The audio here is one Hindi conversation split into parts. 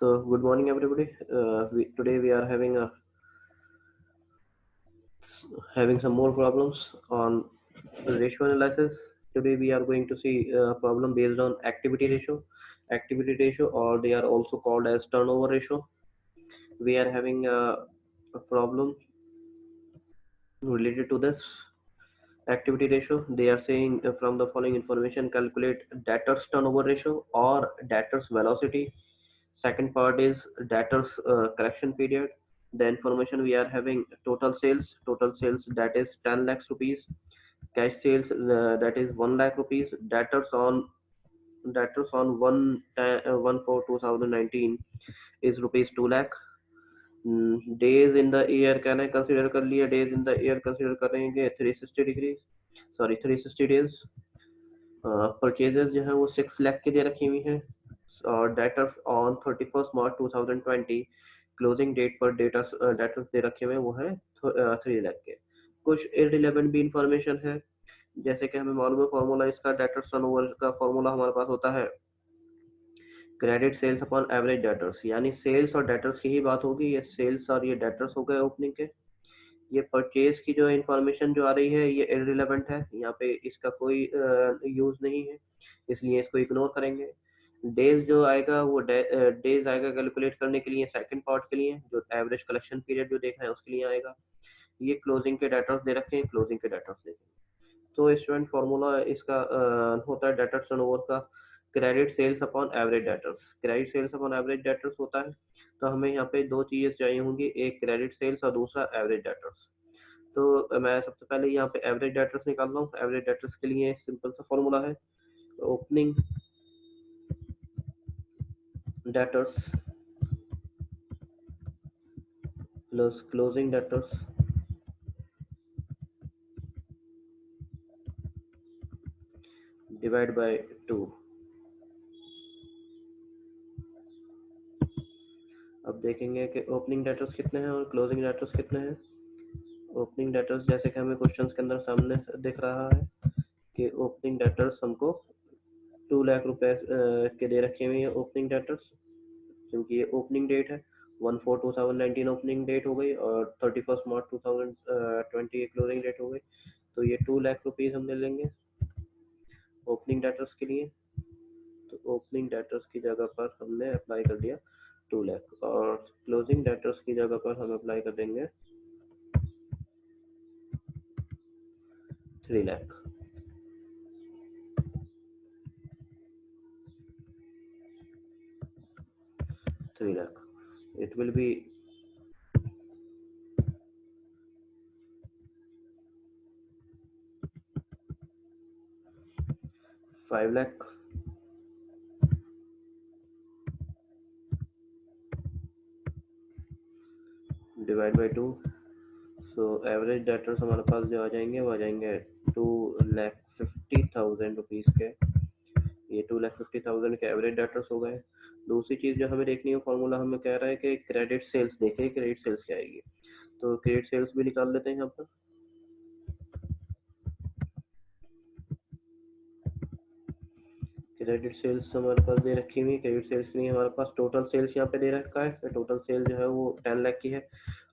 So, good morning, everybody. Today we are having some more problems on ratio analysis. Today we are going to see a problem based on activity ratio, or they are also called as turnover ratio. We are having a problem related to this activity ratio. They are saying from the following information, calculate debtors turnover ratio or debtors velocity. Second part is debtors collection period. The information we are having total sales that is 10 lakhs rupees, cash sales that is 1 lakh rupees, debtors on 1 for 2019 is rupees 2 lakh. Days in the year कहना है, कंसिडर कर लिया, days in the year consider करेंगे 360 डिग्री, सॉरी 360 डेज। परचेजेस जो है वो 6 लाख के दे रखी हुई हैं, और debtors on 31 March 2020 closing date पर डेटर्स दे रखे हुए वो है 3 लाख के। कुछ इररिलेवेंट भी इंफॉर्मेशन है, जैसे कि हमें मालूम है फॉर्मूला इसका, डेटर्स टर्नओवर का फॉर्मूला हमारे पास होता है credit sales upon average debtors, यानी सेल्स और डेटर्स की ही बात होगी। ये सेल्स और ये डेटर्स हो गए ओपनिंग के। ये परचेज की जो इंफॉर्मेशन जो आ रही है ये इररिलेवेंट है, यहाँ पे इसका कोई यूज नहीं है, इसलिए इसको इग्नोर करेंगे। डेज जो आएगा वो डेज आएगा कैलकुलेट करने के लिए सेकंड पार्ट के लिए, जो एवरेज कलेक्शन पीरियड जो देखना है उसके लिए आएगा। ये क्लोजिंग के डेटर्स दे रखे हैं, क्लोजिंग के डेटर्स देखें। तो स्टूडेंट फॉर्मूला इसका होता है डेटर्स टर्नओवर का credit sales upon average debtors. Credit sales upon average debtors होता है, तो हमें यहाँ पे दो चीजें चाहिए होंगी, एक क्रेडिट सेल्स और दूसरा एवरेज डेटर्स। तो मैं सबसे पहले यहाँ पे एवरेज डेटर्स निकाल रहा हूँ। एवरेज डेटर्स के लिए सिंपल सा फॉर्मूला है, opening debtors plus closing debtors divide by 2। अब देखेंगे कि ओपनिंग डेटर्स कितने हैं और क्लोजिंग डेटर्स कितने हैं। ओपनिंग डेटर्स जैसे कि हमें क्वेश्चंस के अंदर सामने दिख रहा है कि ओपनिंग डेटर्स हमको 2 लाख रुपए के दे रखे हुए हैं ओपनिंग डेटर्स, क्योंकि ये ओपनिंग डेट है। 1/4/2019 ओपनिंग डेट हो गई और 31 मार्च 2020 क्लोजिंग डेट हो गई, तो ये 2 लाख रुपीज हम ले लेंगे ओपनिंग डेटर्स के लिए। तो ओपनिंग डेटर्स की जगह पर हमने अप्लाई कर दिया 2 लाख, और क्लोजिंग डेटर्स की जगह पर हम अप्लाई कर देंगे 3 lakh. 3 lakh it will be 5 lakh divide by 2। So average debtors हमारे पास जो आ जाएंगे वो आ जाएंगे 2,50,000 रुपीज के। ये 2,50,000 के एवरेज डेटर्स हो गए। दूसरी चीज जो हमें देखनी है, फॉर्मूला हमें कह रहा है कि क्रेडिट सेल्स देखें, क्रेडिट सेल्स क्या आएगी, तो क्रेडिट सेल्स भी निकाल लेते हैं यहाँ पर। क्रेडिट सेल्स हमारे पास दे रखी हुई, क्रेडिट सेल्स के लिए हमारे पास टोटल सेल्स यहाँ पे दे रखा है, तो टोटल सेल जो है वो 10 लाख की है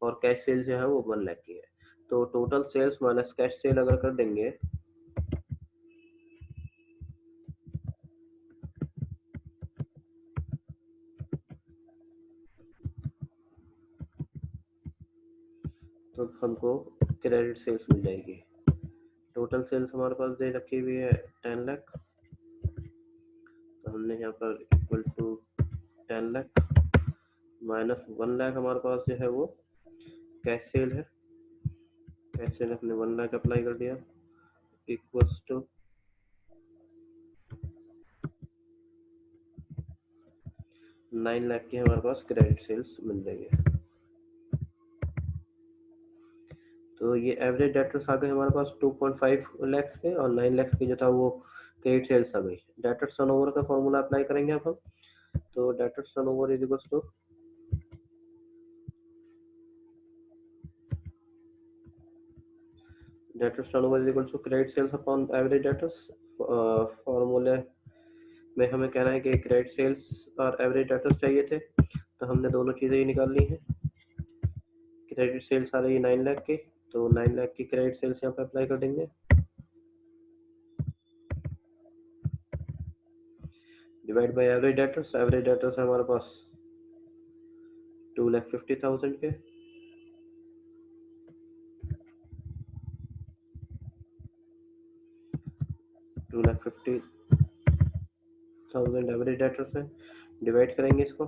और कैश सेल जो है वो 1 लाख की है। तो total sales minus cash sale अगर कर देंगे तो हमको क्रेडिट सेल्स मिल जाएगी। टोटल सेल्स हमारे पास दे रखी हुई है 10 लाख, तो हमने यहाँ पर equal to 10 lakh minus 1 lakh हमारे पास जो है वो कैश सेल है। कैश सेल हमने 1 लाख अप्लाई कर दिया, इक्वल्स टू 9 लाख की हमारे पास क्रेडिट सेल्स मिल जाएगी। तो ये एवरेज डेटर्स आ गए हमारे पास 2.5 लैक्स के, और 9 लैक्स की जो था वो क्रेडिट सेल्स आ गई। डेटर्स टर्नओवर का फॉर्मूला अप्लाई करेंगे अब हम। तो debtors turnover is equals to debtors turnover is equals to credit sales upon average debtors. Formula में हमें कहना है कि क्रेडिट सेल्स और एवरेज डेटर्स चाहिए थे, तो हमने दोनों चीज़ें ही निकाल ली हैं। क्रेडिट सेल्स आ रही है 9 लाख की, तो 9 लाख की क्रेडिट सेल्स यहाँ पे अप्लाई कर देंगे, divide by average debtors. Average debtors है हमारे पास 2,50,000 के, $2,50,000 एवरेज डेटर्स है, डिवाइड करेंगे इसको।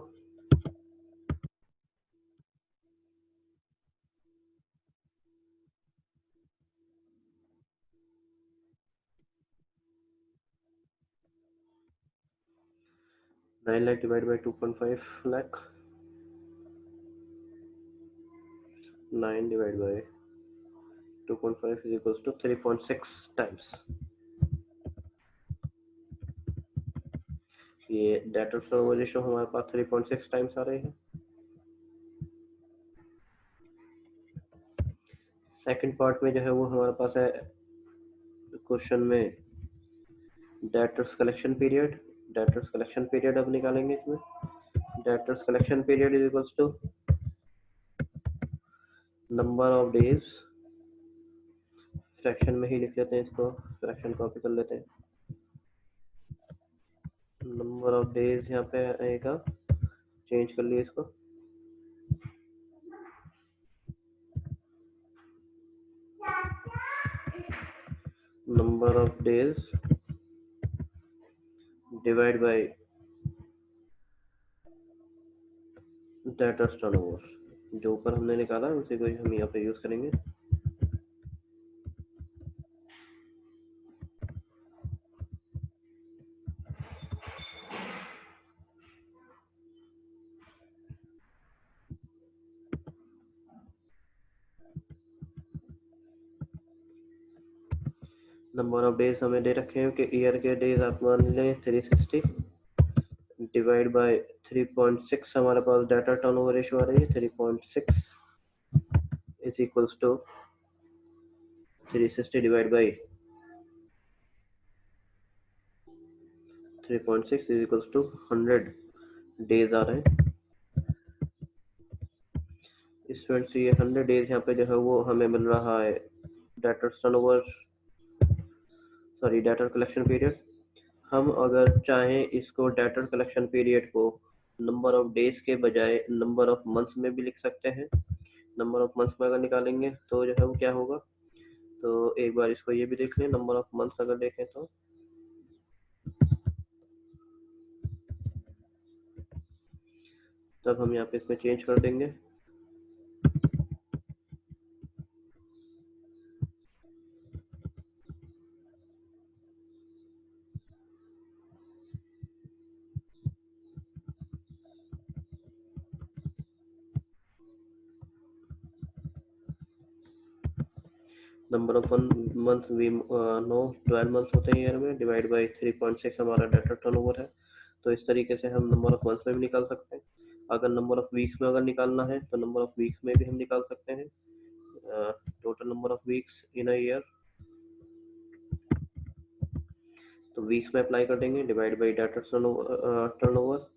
Nine lakh divide by 2.5 lakh, 9 divide by 2.5 is equals to 3.6 times. ये डेटर सर्वर रेशो हमारे पास 3.6 टाइम्स आ रहे हैं। सेकंड पार्ट में जो है वो हमारे पास है क्वेश्चन में debtors collection period. Debtors collection period अब निकालेंगे इसमें। Debtors collection period is equals to number of days, fraction में ही लिख लेते हैं इसको, फ्रैक्शन कॉपी कर लेते हैं। नंबर ऑफ डेज यहाँ पे आएगा, चेंज कर लिए इसको, number of days divide by debtors turnover. जो ऊपर हमने निकाला है उसी को हम यहाँ पे यूज करेंगे। नंबर ऑफ डेज हमें दे रखे हैं कि ईयर के डेज आप मान लें 360 डिवाइड बाय 3.6, हमारे पास डाटा टर्नओवर रेशियो आ रही है 3.6 is equals to 360 divide by 3.6 is equals to 100 days आ रहे हैं। स्टूडेंट से ये 100 डेज यहाँ पे जो है वो हमें मिल रहा है data turnover, sorry data collection period. हम अगर चाहें इसको डाटा कलेक्शन पीरियड को नंबर ऑफ डेज के बजाय नंबर ऑफ मंथ्स में भी लिख सकते हैं। नंबर ऑफ मंथ्स में अगर निकालेंगे तो जो है वो क्या होगा, तो एक बार इसको ये भी देख लें। नंबर ऑफ मंथ्स अगर देखें तो तब हम यहाँ पे इसमें चेंज कर देंगे। Number of month we know 12 months होते हैं ईयर में, डिवाइड बाई 3.6 हमारा डाटा टर्नओवर है। तो इस तरीके से हम नंबर ऑफ मंथ्स में भी निकाल सकते हैं। अगर नंबर ऑफ वीक्स में अगर निकालना है तो नंबर ऑफ वीक्स में भी हम निकाल सकते हैं। Total number of weeks in a year, तो वीक्स में अप्लाई कर देंगे, डिवाइड बाई डाटा टर्नओवर।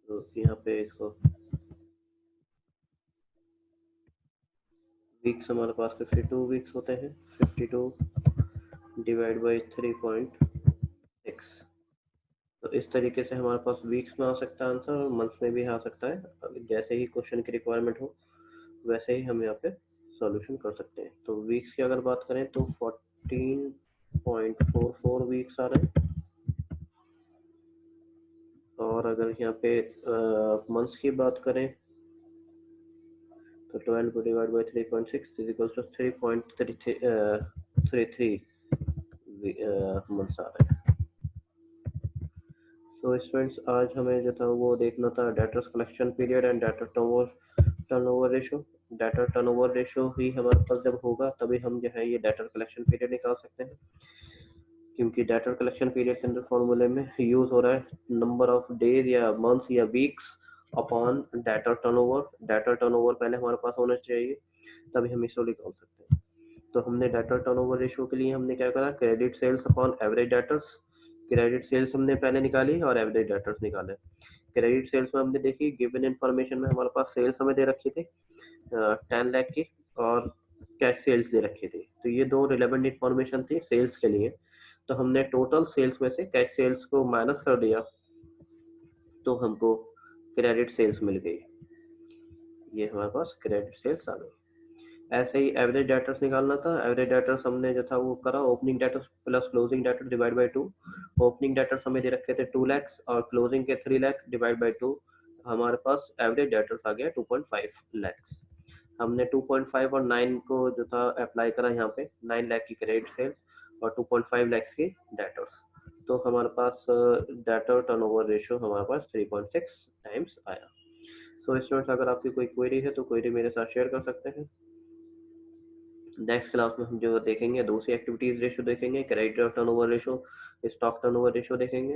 तो यहाँ पे इसको वीक्स हमारे पास 52 वीक्स होते हैं, 52 डिवाइड बाई 3.6। तो इस तरीके से हमारे पास वीक्स में आ सकता है आंसर और मंथ्स में भी आ सकता है। जैसे ही क्वेश्चन की रिक्वायरमेंट हो वैसे ही हम यहाँ पे सॉल्यूशन कर सकते हैं। तो वीक्स की अगर बात करें तो 14.44 वीक्स आ रहे हैं, और अगर यहाँ पे मंथ्स की बात करें तो 12 को divide by 3.6 is equal to 3.33 months आ रहे हैं। तो स्टूडेंट्स आज हमें जो था वो देखना था data collection period and data turnover ratio. Data turnover ratio ही हमारे पास जब होगा तभी हम जो है ये डाटा कलेक्शन पीरियड निकाल सकते हैं। क्योंकि डेटर कलेक्शन पीरियड के अंदर फॉर्मूले में यूज हो रहा है नंबर ऑफ डेज या मंथ्स या weeks upon debtor turnover. Debtor turnover पहले हमारे पास होना चाहिए, तभी हम इसको निकाल सकते हैं। तो हमने डेटर टर्नओवर रेशियो के लिए हमने क्या करा, credit sales upon average debtors. Credit sales हमने पहले निकाली और एवरेज डेटर्स निकाले। क्रेडिट सेल्स में हमने देखी गिवन इन्फॉर्मेशन में हमारे पास सेल्स हमें दे रखी थी 10 लाख की, और कैश सेल्स दे रखी थी। तो ये दो रिलेवेंट इन्फॉर्मेशन थी सेल्स के लिए। तो हमने टोटल सेल्स में से कैश सेल्स को माइनस कर दिया, तो हमको क्रेडिट सेल्स मिल गई। ये हमारे पास क्रेडिट सेल्स आ गई। ऐसे ही एवरेज डेटर्स निकालना था। एवरेज डेटर्स हमने जो था वो करा, opening debtors plus closing debtor divide by 2। Opening debtors हमें दे रखे थे 2 लाख और क्लोजिंग के 3 लाख डिवाइड बाई 2। हमारे पास एवरेज डेटर्स आ गया 2.5 लाख। हमने 2.5 और 9 को जो था अप्लाई करा यहाँ पे, 9 लाख की क्रेडिट सेल्स और 2.5 लाख की डेटर्स। तो हमारे पास डेटर टर्नओवर रेशियो हमारे पास 3.6 टाइम्स आया। सो स्टूडेंट्स, अगर आपकी कोई क्वेरी है तो क्वेरी मेरे साथ शेयर कर सकते हैं। नेक्स्ट क्लास में हम जो देखेंगे दूसरी एक्टिविटीज रेशियो देखेंगे, credit turnover ratio, stock turnover ratio देखेंगे।